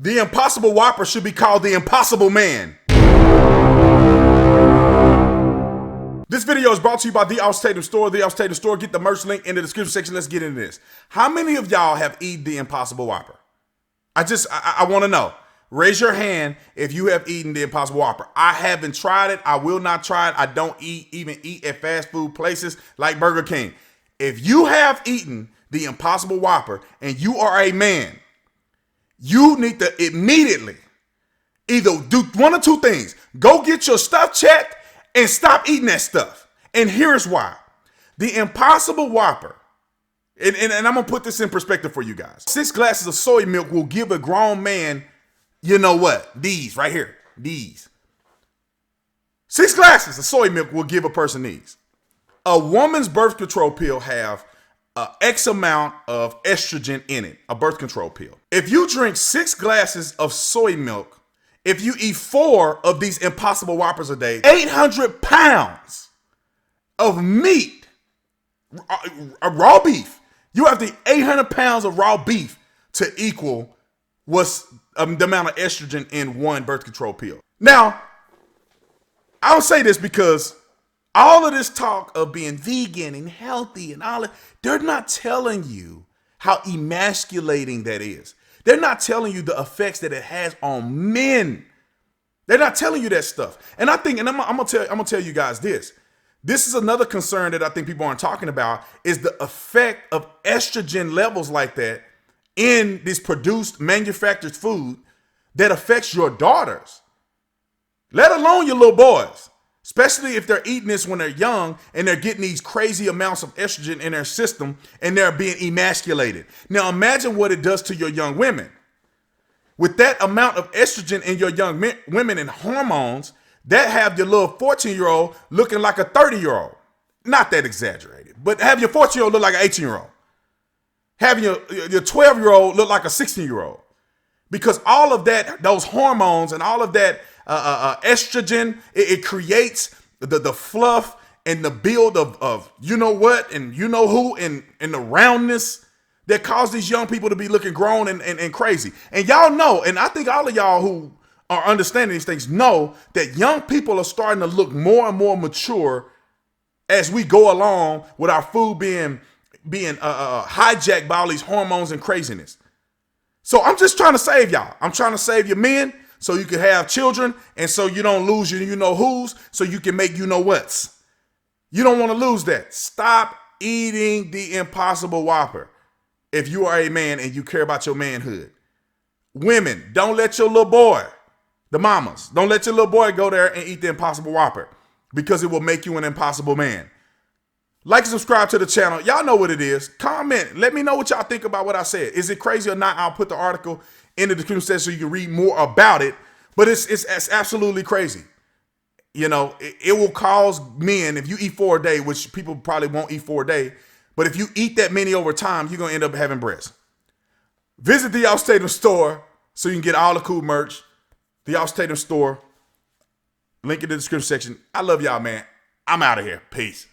The Impossible Whopper should be called the Impossible Man. This video is brought to you by the Tatum store. The Tatum store. Get the merch link in the description section. Let's get into this. How many of y'all have eaten the Impossible Whopper? I want to know. Raise your hand if you have eaten the Impossible Whopper. I haven't tried it. I will not try it. I don't even eat at fast food places like Burger King. If you have eaten the Impossible Whopper and you are a man, you need to immediately either do one or two things. Go get your stuff checked and stop eating that stuff. And here's why. The Impossible Whopper, and I'm going to put this in perspective for you guys. 6 glasses of soy milk will give a grown man, you know what? These right here. These. 6 glasses of soy milk will give a person these. A woman's birth control pill have X amount of estrogen in it, a birth control pill. If you drink 6 glasses of soy milk, if you eat 4 of these Impossible Whoppers a day, 800 pounds of meat, raw beef. You have to eat 800 pounds of raw beef to equal what's the amount of estrogen in one birth control pill. Now, I'll say this because all of this talk of being vegan and healthy and all that, they're not telling you how emasculating that is. They're not telling you the effects that it has on men. They're not telling you that stuff. And I think, and I'm gonna tell you guys this. This is another concern that I think people aren't talking about, is the effect of estrogen levels like that in this produced manufactured food that affects your daughters, let alone your little boys. Especially if they're eating this when they're young and they're getting these crazy amounts of estrogen in their system and they're being emasculated. Now imagine what it does to your young women. With that amount of estrogen in your young women and hormones, that have your little 14-year-old looking like a 30-year-old. Not that exaggerated, but have your 14-year-old look like an 18-year-old. Having your 12-year-old look like a 16-year-old. Because all of that, those hormones and all of that estrogen, it creates the fluff and the build of you know what and you know who and the roundness that cause these young people to be looking grown and crazy. And y'all know, and I think all of y'all who are understanding these things know that young people are starting to look more and more mature as we go along with our food being hijacked by all these hormones and craziness. So I'm just trying to save y'all. I'm trying to save your men so you can have children and so you don't lose your you know who's, so you can make you know what's. You don't want to lose that. Stop eating the Impossible Whopper if you are a man and you care about your manhood. Women, don't let your little boy, the mamas, don't let your little boy go there and eat the Impossible Whopper because it will make you an impossible man. Like and subscribe to the channel. Y'all know what it is. Comment. Let me know what y'all think about what I said. Is it crazy or not? I'll put the article in the description section so you can read more about it. But it's absolutely crazy. You know, it will cause men, if you eat 4 a day, which people probably won't eat 4 a day, but if you eat that many over time, you're going to end up having breasts. Visit the Tatum store so you can get all the cool merch. The Tatum store. Link in the description section. I love y'all, man. I'm out of here. Peace.